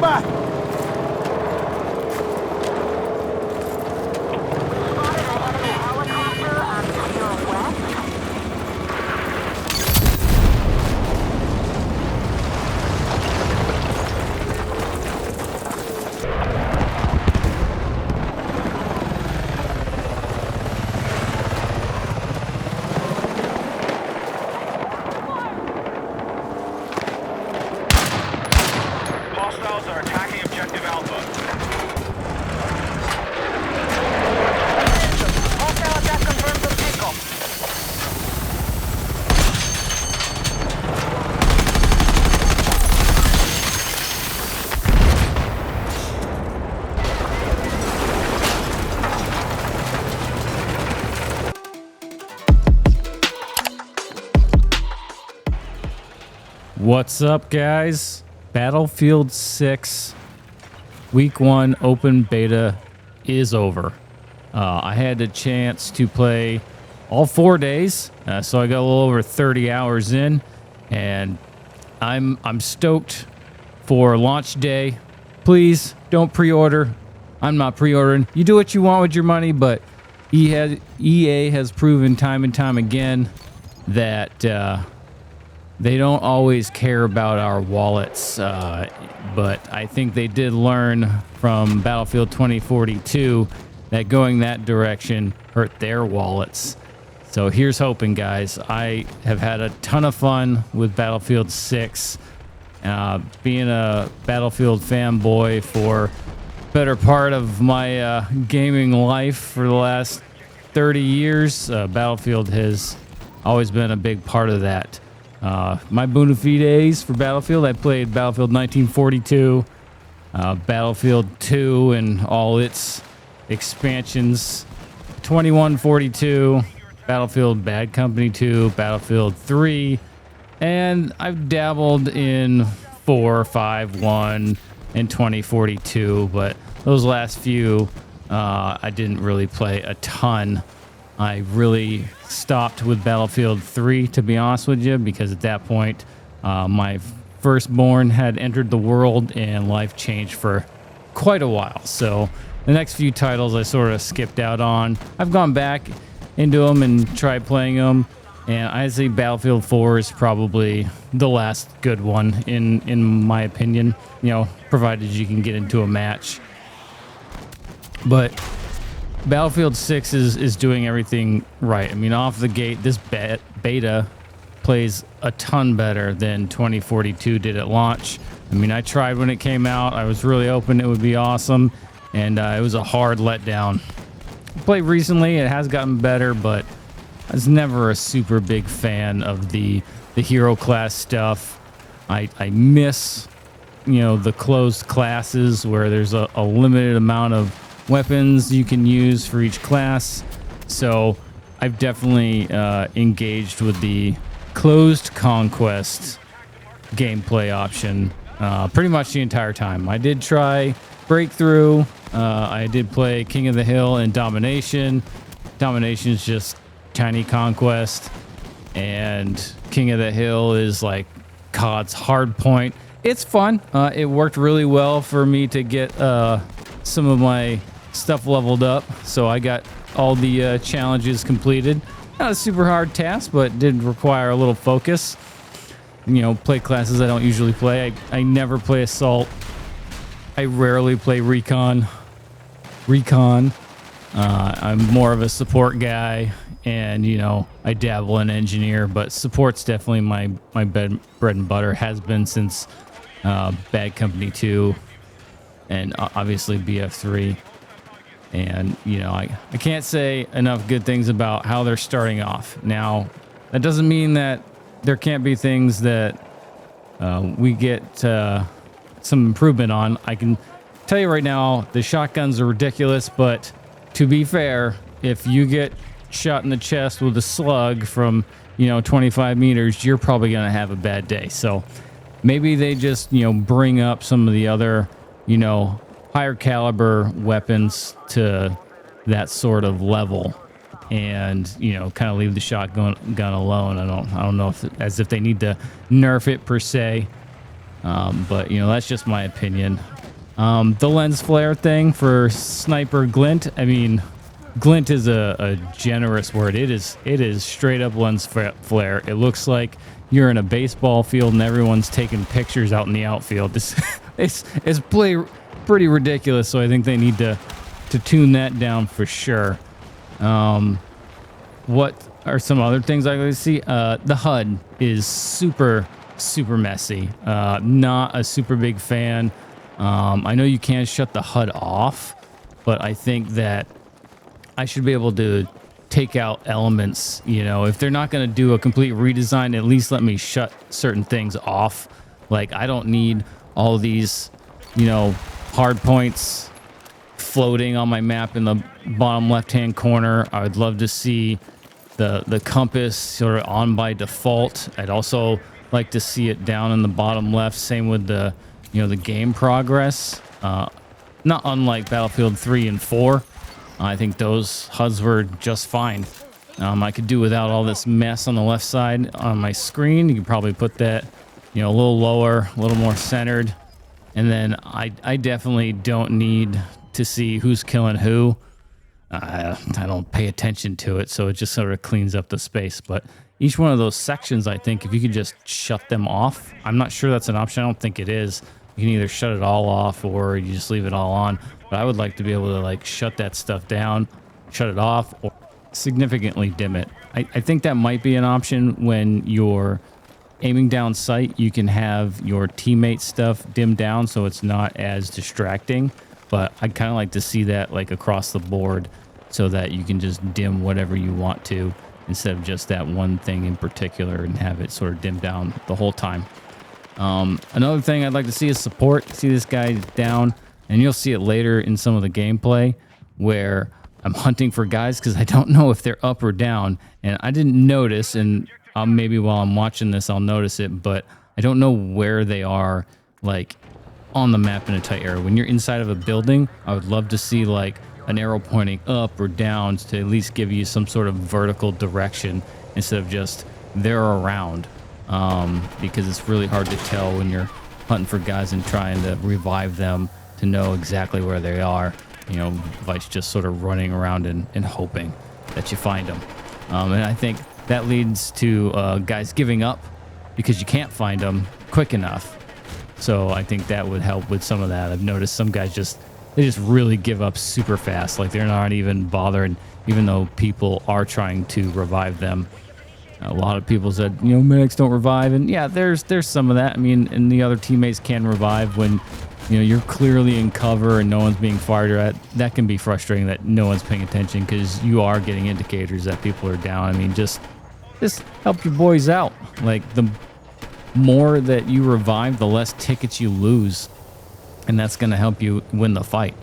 Arriba! Hostiles are attacking objective Alpha. Hostile attack confirmed from Echo. What's up, guys? Battlefield 6 Week 1 open beta is over. I had the chance to play all 4 days, so I got a little over 30 hours in, and I'm stoked for launch day. Please don't pre-order. I'm not pre-ordering. You do what you want with your money, but EA has proven time and time again that they don't always care about our wallets, but I think they did learn from Battlefield 2042 that going that direction hurt their wallets. So here's hoping, guys. I have had a ton of fun with Battlefield 6. Being a Battlefield fanboy for better part of my gaming life for the last 30 years, Battlefield has always been a big part of that. My bona fides for Battlefield, I played Battlefield 1942, Battlefield 2 and all its expansions, 2142, Battlefield Bad Company 2, Battlefield 3, and I've dabbled in 4, 5, 1, and 2042, but those last few I didn't really play a ton. I really stopped with Battlefield 3, to be honest with you, because at that point, my firstborn had entered the world and life changed for quite a while. So the next few titles I sort of skipped out on. I've gone back into them and tried playing them, and I say Battlefield 4 is probably the last good one in my opinion, you know, provided you can get into a match. But Battlefield 6 is doing everything right. I mean, off the gate, this beta plays a ton better than 2042 did at launch. I mean, I tried when it came out. I was really hoping it would be awesome, and it was a hard letdown. Played recently, it has gotten better, but I was never a super big fan of the hero class stuff. I miss, you know, the closed classes where there's a limited amount of weapons you can use for each class. So I've definitely engaged with the closed conquest gameplay option pretty much the entire time. I did try Breakthrough. I did play King of the Hill and Domination. Domination is just tiny conquest, and King of the Hill is like COD's hard point. It's fun. It worked really well for me to get some of my stuff leveled up, so I got all the challenges completed. Not a super hard task, but did require a little focus. You know, play classes I don't usually play. I never play Assault. I rarely play Recon. I'm more of a support guy, and you know, I dabble in Engineer, but support's definitely my bread and butter. Has been since Bad Company 2 and obviously BF3. And you know, I can't say enough good things about how they're starting off. Now, that doesn't mean that there can't be things that we get some improvement on. I can tell you right now, the shotguns are ridiculous, but to be fair, if you get shot in the chest with a slug from, you know, 25 meters, you're probably going to have a bad day. So maybe they just, you know, bring up some of the other, you know, higher caliber weapons to that sort of level, and you know, kind of leave the shotgun alone. I don't know if as if they need to nerf it per se. But you know, that's just my opinion. The lens flare thing for sniper glint. I mean, glint is a generous word. It is straight up lens flare. It looks like you're in a baseball field and everyone's taking pictures out in the outfield. It's pretty ridiculous. So I think they need to tune that down for sure. What are some other things I like to see? The HUD is super messy. Not a super big fan. I know you can shut the HUD off, but I think that I should be able to take out elements. You know, if they're not going to do a complete redesign, at least let me shut certain things off. Like, I don't need all these, you know, hard points floating on my map in the bottom left-hand corner. I would love to see the compass sort of on by default. I'd also like to see it down in the bottom left. Same with the, you know, the game progress. Not unlike Battlefield 3 and 4. I think those HUDs were just fine. I could do without all this mess on the left side on my screen. You could probably put that, you know, a little lower, a little more centered. And then I definitely don't need to see who's killing who. I don't pay attention to it, so it just sort of cleans up the space. But each one of those sections, I think, if you could just shut them off, I'm not sure that's an option. I don't think it is. You can either shut it all off or you just leave it all on. But I would like to be able to like shut that stuff down, shut it off, or significantly dim it. I think that might be an option when you're aiming down sight. You can have your teammate stuff dimmed down so it's not as distracting. But I'd kind of like to see that like across the board so that you can just dim whatever you want to instead of just that one thing in particular and have it sort of dimmed down the whole time. Another thing I'd like to see is support. See this guy down, and you'll see it later in some of the gameplay where I'm hunting for guys because I don't know if they're up or down, and I didn't notice, and maybe while I'm watching this I'll notice it, but I don't know where they are like on the map in a tight area. When you're inside of a building, I would love to see like an arrow pointing up or down to at least give you some sort of vertical direction instead of just they're around. Because it's really hard to tell when you're hunting for guys and trying to revive them to know exactly where they are. You know, Vice just sort of running around and hoping that you find them. And I think that leads to guys giving up because you can't find them quick enough. So I think that would help with some of that. I've noticed some guys just really give up super fast. Like they're not even bothering, even though people are trying to revive them. A lot of people said, you know, medics don't revive. And yeah, there's some of that. I mean, and the other teammates can revive when, you know, you're clearly in cover and no one's being fired at. That can be frustrating that no one's paying attention because you are getting indicators that people are down. I mean, just help your boys out. Like the more that you revive, the less tickets you lose. And that's going to help you win the fight.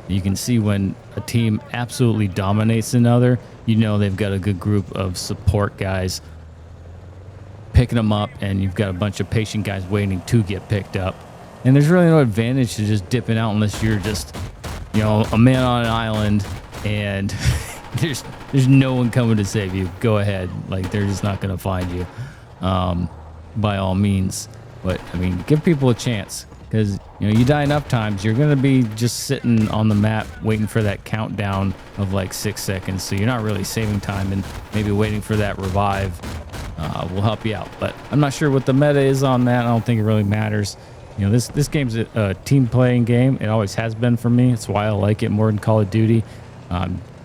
You can see when a team absolutely dominates another, you know they've got a good group of support guys picking them up, and you've got a bunch of patient guys waiting to get picked up. And there's really no advantage to just dipping out unless you're just, you know, a man on an island and there's no one coming to save you. Go ahead. Like, they're just not going to find you by all means. But, I mean, give people a chance. Because, you know, you die enough times, you're going to be just sitting on the map waiting for that countdown of like 6 seconds. So you're not really saving time, and maybe waiting for that revive will help you out. But I'm not sure what the meta is on that. I don't think it really matters. You know, this game's a team playing game. It always has been for me. It's why I like it more than Call of Duty.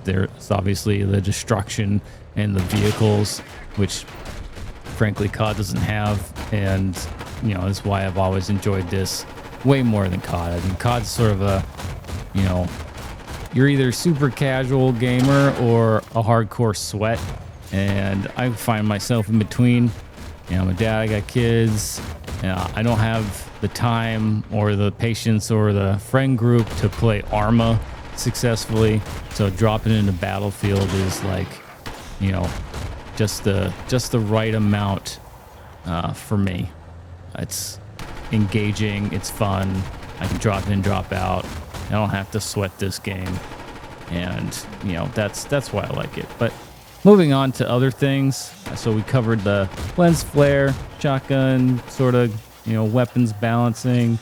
There's obviously the destruction and the vehicles, which frankly COD doesn't have. And, you know, that's why I've always enjoyed this way more than COD. I mean, COD's sort of a, you know, you're either super casual gamer or a hardcore sweat. And I find myself in between. You know, I'm a dad, I got kids. I don't have the time or the patience or the friend group to play Arma successfully. So dropping into Battlefield is like, you know, just the right amount for me. It's engaging, it's fun. I can drop in, drop out. I don't have to sweat this game. And, you know, that's why I like it. But moving on to other things. So we covered the lens flare, shotgun, sort of weapons balancing,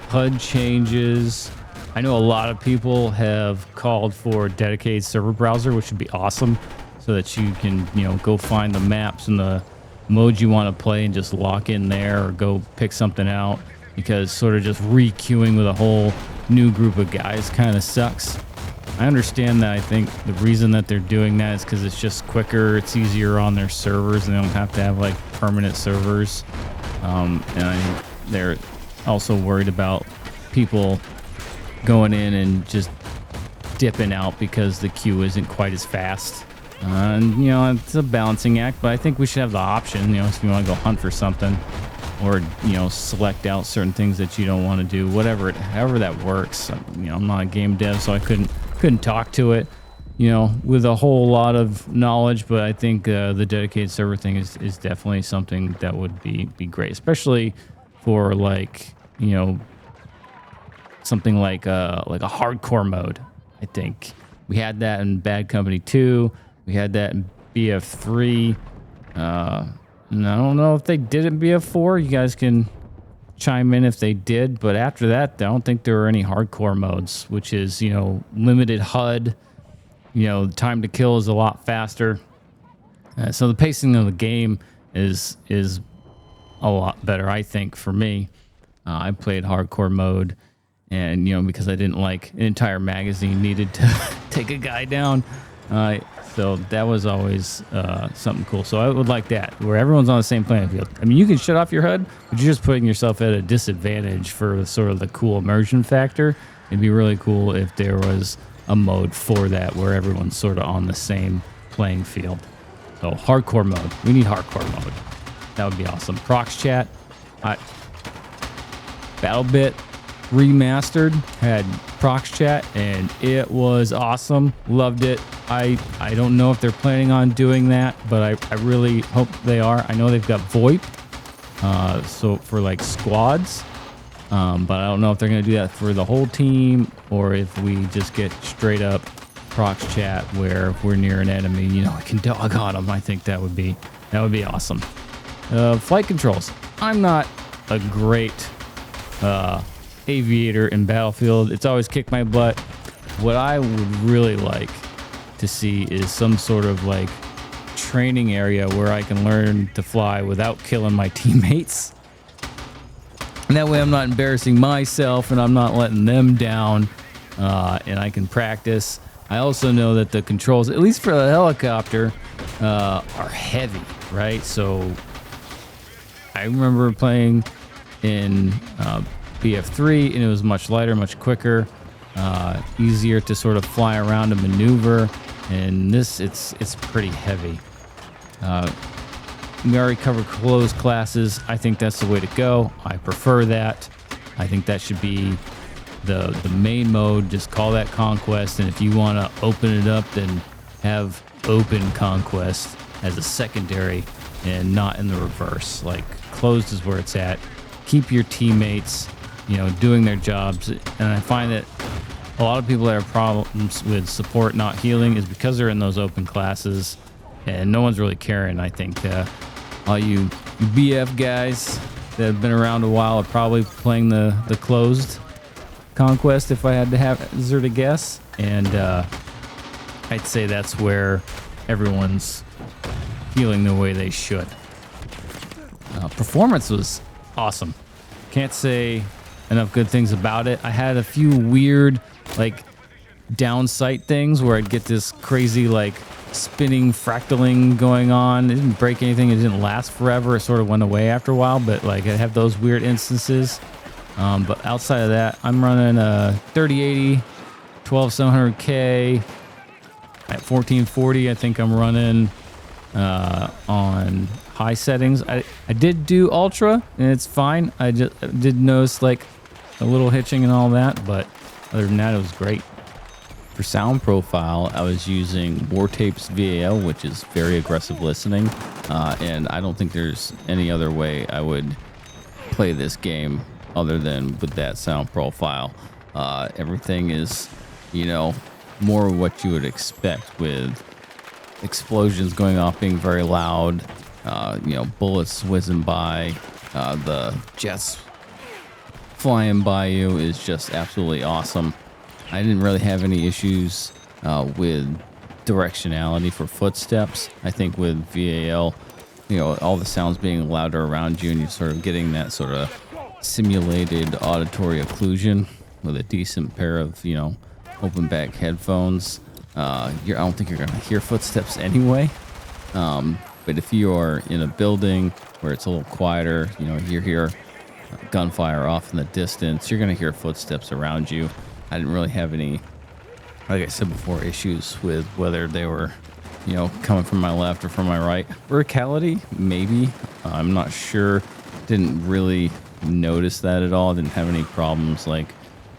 HUD changes. I know a lot of people have called for a dedicated server browser, which would be awesome, so that you can, go find the maps and the modes you want to play and just lock in there or go pick something out, because sort of just re-queuing with a whole new group of guys kind of sucks. I understand that. I think the reason that they're doing that is because it's just quicker, it's easier on their servers, and they don't have to have like permanent servers. And I think they're also worried about people going in and just dipping out because the queue isn't quite as fast. And it's a balancing act, but I think we should have the option, if you want to go hunt for something, or select out certain things that you don't want to do, however that works. I'm not a game dev, so I couldn't talk to it with a whole lot of knowledge, but I think the dedicated server thing is definitely something that would be great, especially for something like a hardcore mode. I think we had that in Bad Company 2, we had that in BF3. And I don't know if they did it in BF4. You guys can chime in if they did, but after that, I don't think there were any hardcore modes, which is, limited HUD. Time to kill is a lot faster. So the pacing of the game is a lot better, I think, for me. I played hardcore mode, and, because I didn't like an entire magazine needed to take a guy down. So that was always something cool. So I would like that, where everyone's on the same playing field. I mean, you can shut off your HUD, but you're just putting yourself at a disadvantage for sort of the cool immersion factor. It'd be really cool if there was a mode for that where everyone's sort of on the same playing field. So hardcore mode. We need hardcore mode. That would be awesome. Prox chat. BattleBit Remastered had Prox chat, and it was awesome. Loved it. I don't know if they're planning on doing that, but I really hope they are. I know they've got VoIP, so for like squads, but I don't know if they're going to do that for the whole team, or if we just get straight up Prox chat where if we're near an enemy, we can dog on them. I think that would be awesome. Flight controls. I'm not a great aviator in Battlefield. It's always kicked my butt. What I would really like to see is some sort of like training area where I can learn to fly without killing my teammates. And that way I'm not embarrassing myself and I'm not letting them down, and I can practice. I also know that the controls, at least for the helicopter, are heavy, right? So I remember playing in BF3, and it was much lighter, much quicker, easier to sort of fly around and maneuver. And this, it's pretty heavy. We already covered closed classes. I think that's the way to go. I prefer that. I think that should be the main mode. Just call that Conquest, and if you want to open it up, then have Open Conquest as a secondary and not in the reverse. Like, closed is where it's at. Keep your teammates doing their jobs. And I find that a lot of people that have problems with support not healing is because they're in those open classes and no one's really caring. I think all you BF guys that have been around a while are probably playing the closed Conquest, if I had to hazard a guess. And I'd say that's where everyone's healing the way they should. Performance was awesome. Can't say enough good things about it. I had a few weird down sight things where I'd get this crazy spinning fractaling going on. It didn't break anything. It didn't last forever. It sort of went away after a while, but I have those weird instances. But outside of that, I'm running a 3080 12700K at 1440. I think I'm running on high settings. I did do ultra, and it's fine. I just did notice a little hitching and all that, but other than that, it was great. For sound profile, I was using War Tapes VAL, which is very aggressive listening, and I don't think there's any other way I would play this game other than with that sound profile. Everything is, more what you would expect, with explosions going off being very loud, bullets whizzing by, The jets flying by you is just absolutely awesome. I didn't really have any issues with directionality for footsteps. I think with VAL, you know, all the sounds being louder around you and you're sort of getting that sort of simulated auditory occlusion with a decent pair of, you know, open back headphones. I don't think you're going to hear footsteps anyway. But if you are in a building where it's a little quieter, you know, you hear gunfire off in the distance, you're going to hear footsteps around you. I didn't really have any, like I said before, issues with whether they were, you know, coming from my left or from my right. Verticality, maybe. I'm not sure. Didn't really notice that at all. Didn't have any problems like,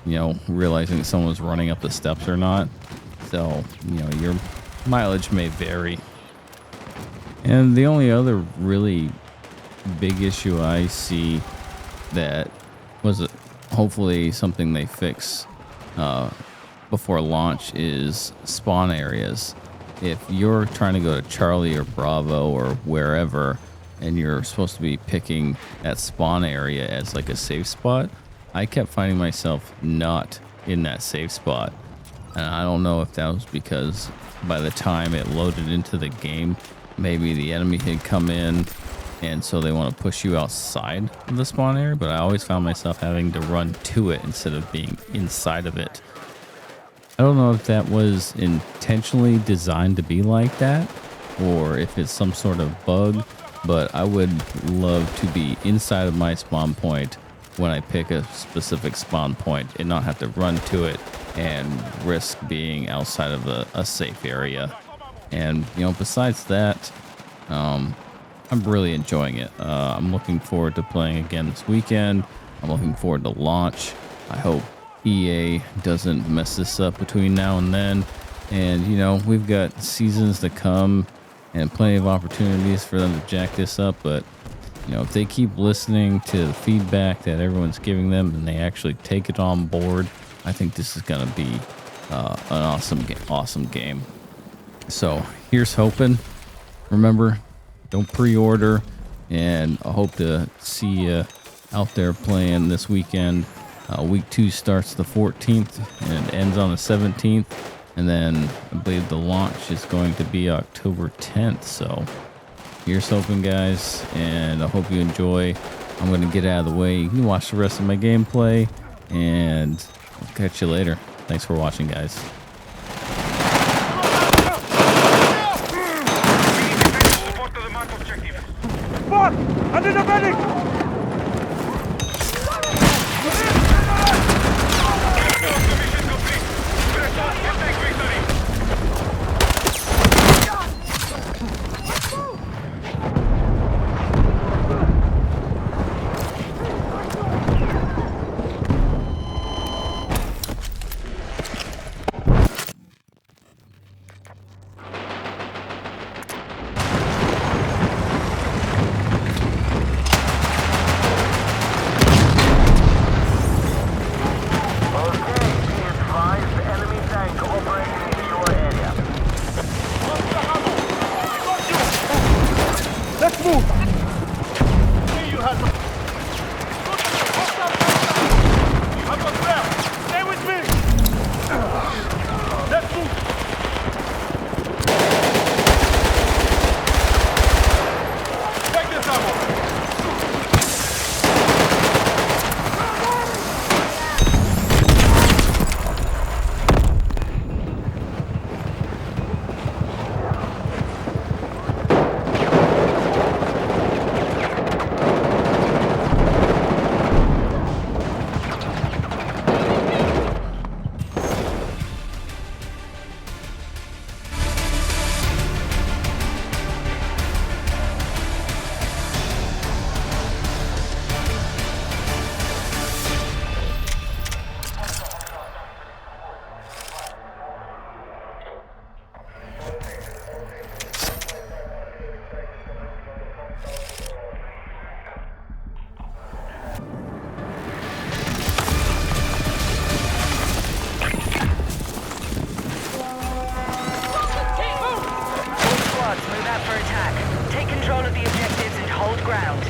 you know, realizing that someone was running up the steps or not. So, you know, your mileage may vary. And the only other really big issue I see that was hopefully something they fix before launch is spawn areas. If you're trying to go to Charlie or Bravo or wherever, and you're supposed to be picking that spawn area as like a safe spot, I kept finding myself not in that safe spot. And I don't know if that was because by the time it loaded into the game, maybe the enemy had come in and so they want to push you outside of the spawn area, but I always found myself having to run to it instead of being inside of it. I don't know if that was intentionally designed to be like that or if it's some sort of bug, but I would love to be inside of my spawn point when I pick a specific spawn point and not have to run to it and risk being outside of a safe area. And, you know, besides that, I'm really enjoying it. I'm looking forward to playing again this weekend. I'm looking forward to launch. I hope EA doesn't mess this up between now and then. And, you know, we've got seasons to come and plenty of opportunities for them to jack this up. But, you know, if they keep listening to the feedback that everyone's giving them and they actually take it on board, I think this is going to be an awesome game. So here's hoping. Remember, don't pre-order, and I hope to see you out there playing this weekend. Week 2 starts the 14th and ends on the 17th, and then I believe the launch is going to be October 10th. So here's hoping, guys, and I hope you enjoy. I'm going to get out of the way. You can watch the rest of my gameplay, and I'll catch you later. Thanks for watching, guys. Support to the mark objective. Fuck! I need a medic! Mission complete. Press on to take victory. Let's move! Stay with me! Let's move! Take this ammo! Squads, move out for attack. Take control of the objectives and hold ground.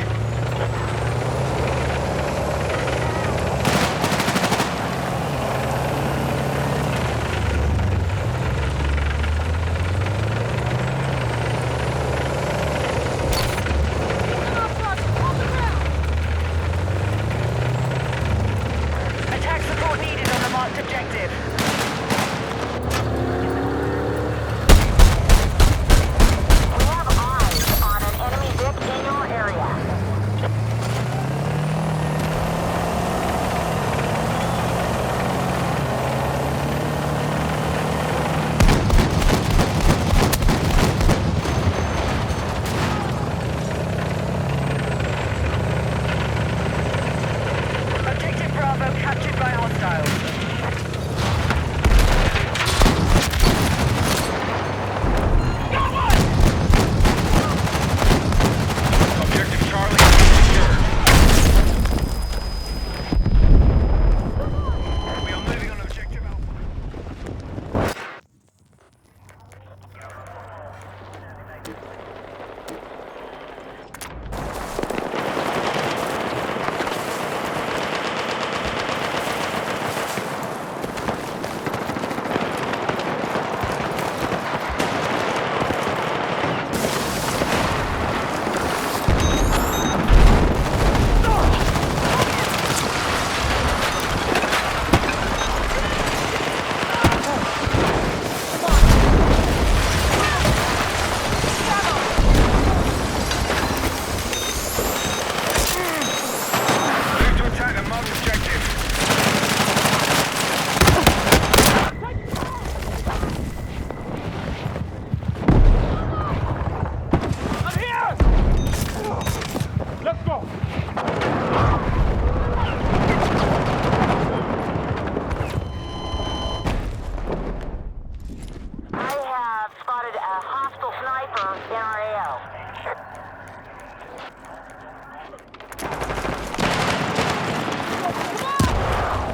inbound in our AO.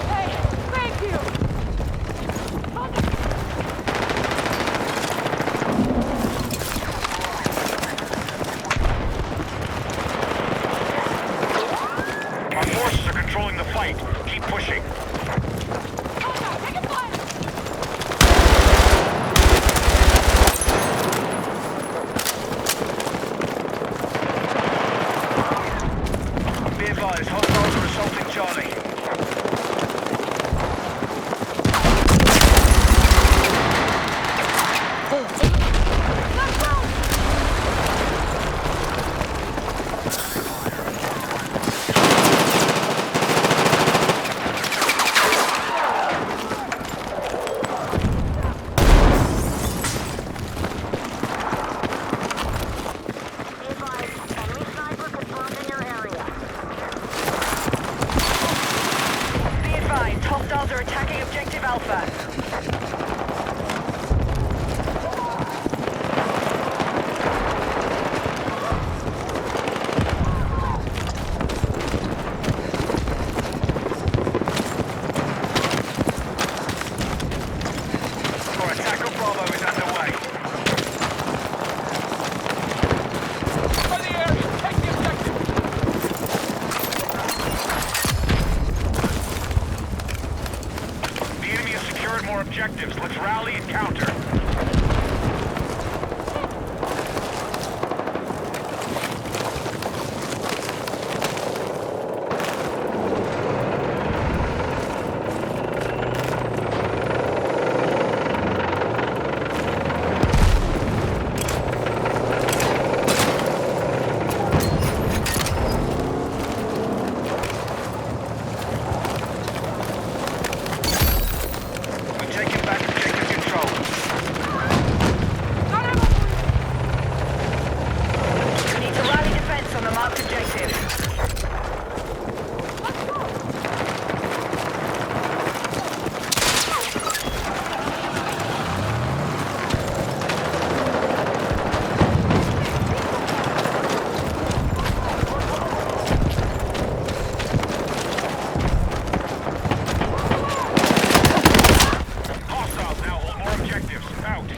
Hey, thank you! Our forces are controlling the fight. Keep pushing. Be advised, hostiles are assaulting Charlie. Be advised, enemy sniper confirmed in your area. Be advised, hostiles are attacking objective Alpha. Our attack on Bravo is underway. The enemy has secured more objectives. Let's rally and counter. We've taken back objective control. Need to rally defense on the marked objective. Hostiles now hold more objectives. Out.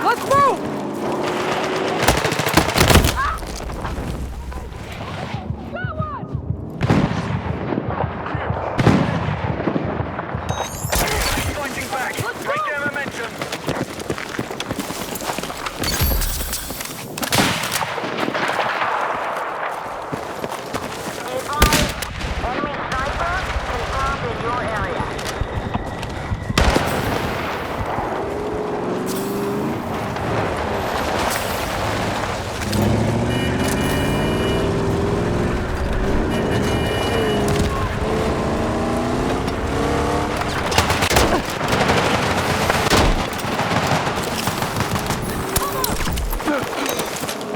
Let's move! Fighting back. Break their momentum. Be advised, enemy sniper confirmed in your area.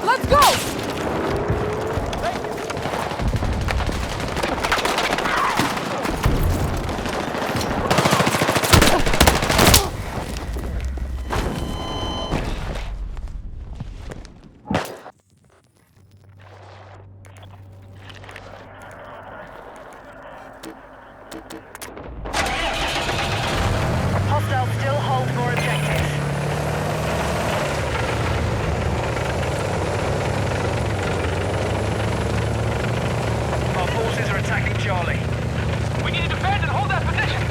Let's go! Hostiles still hold more objectives. Our forces are attacking Charlie. We need to defend and hold that position.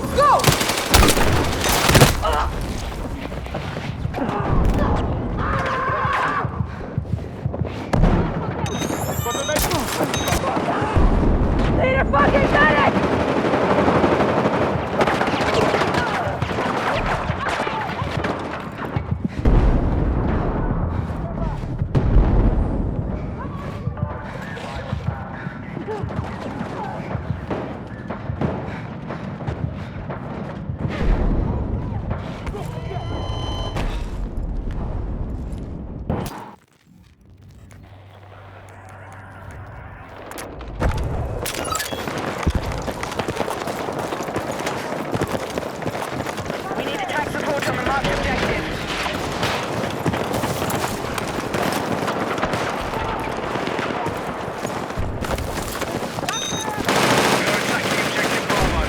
Let's go! Leader fucking medic! We need attack support on the marked objective. We are attacking objective Bravo.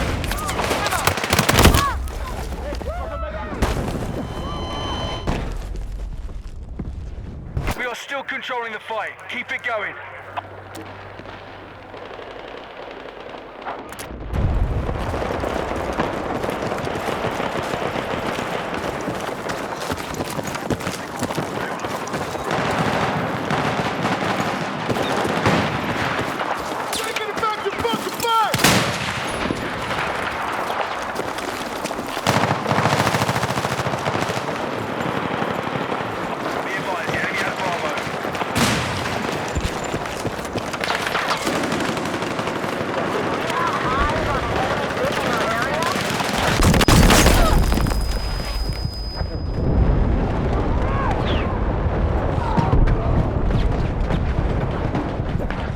We are still controlling the fight. Keep it going. Be advised, the enemy has Bravo.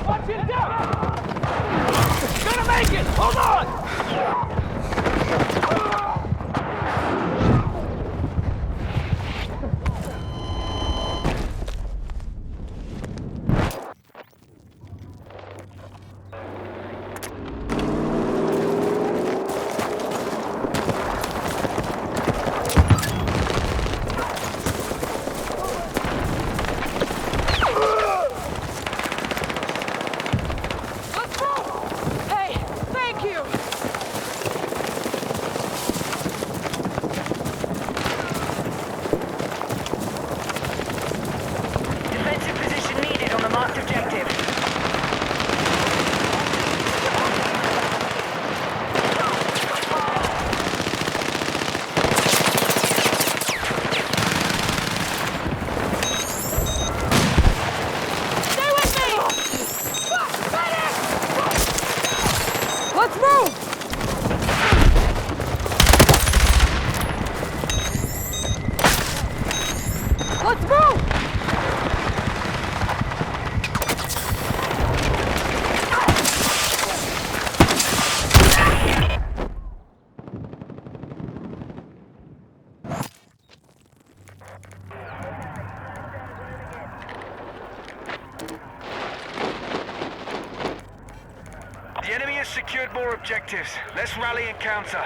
Watch it down! Gonna make it! Hold on! Let's move! Hey, thank you! Defensive position needed on the marked objective. Stay with me! Let's move! Let's move! The enemy has secured more objectives. Let's rally and counter.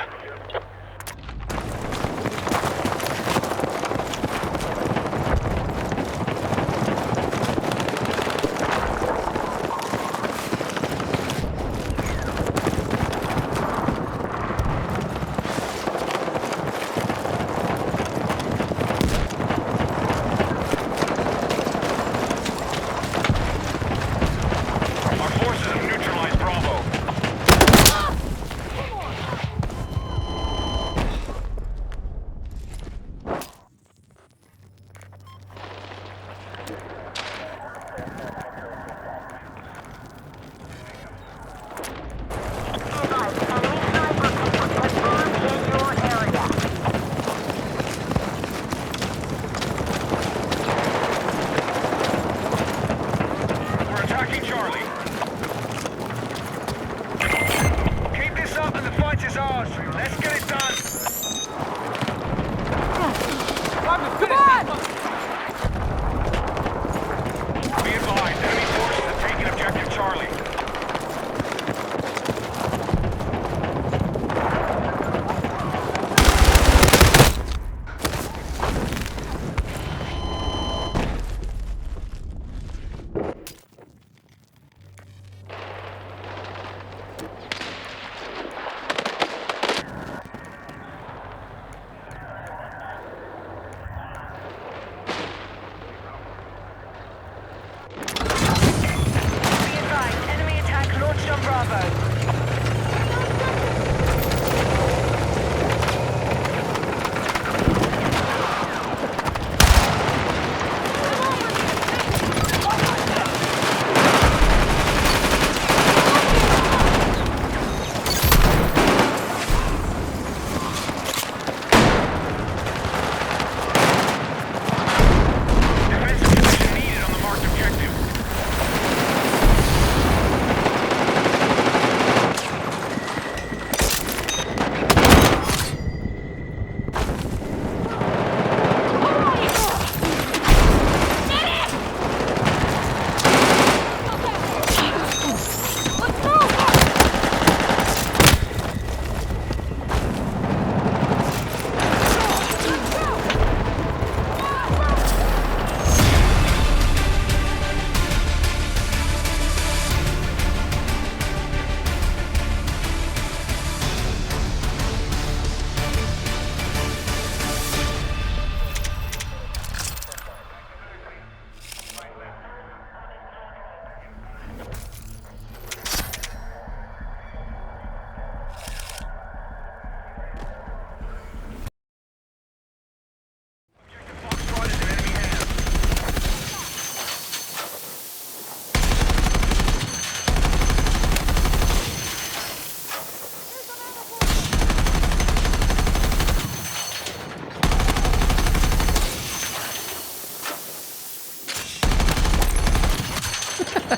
Our forces have neutralized Bravo.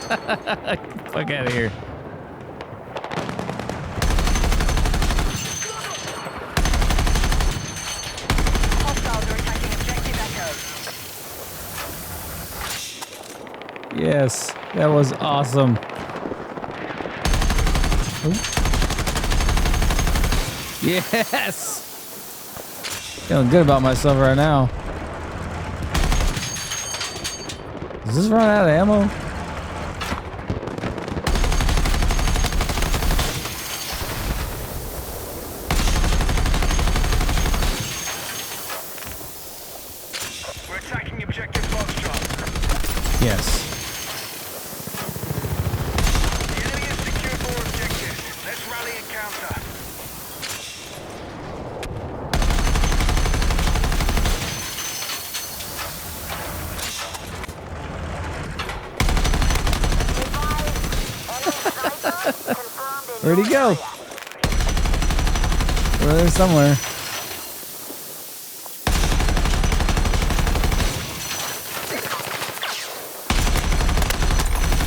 Fuck out of here. Hostiles are attacking objective Echo. Yes, that was awesome. Ooh. Yes! Feeling good about myself right now. Does this run out of ammo? We're attacking objective Foxtrot. Yes. The enemy has secured more objectives. Let's rally and counter. Where'd he go? Well, there's somewhere.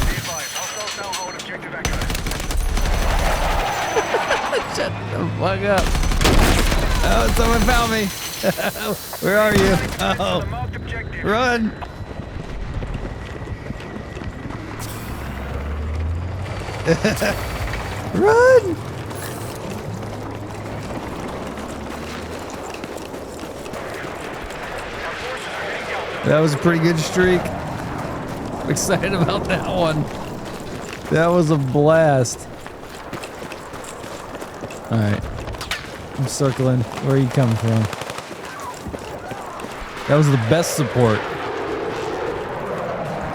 Be advised, hostiles now hold objective Echo. Shut the fuck up. Oh, someone found me. Where are you? Oh, The marked objective. run. Run. That was a pretty good streak. I'm excited about that one. That was a blast. All right. I'm circling. Where are you coming from? That was the best support.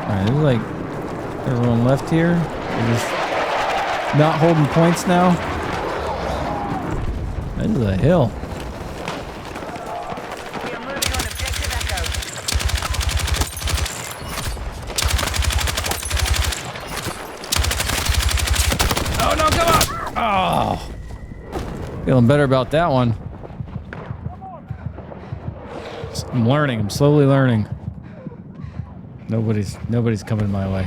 Alright, there's like everyone left here. They're just not holding points now. That is a hill. We are moving on objective Echo. Oh no, come on! Oh. Feeling better about that one. I'm learning. I'm slowly learning. Nobody's coming my way.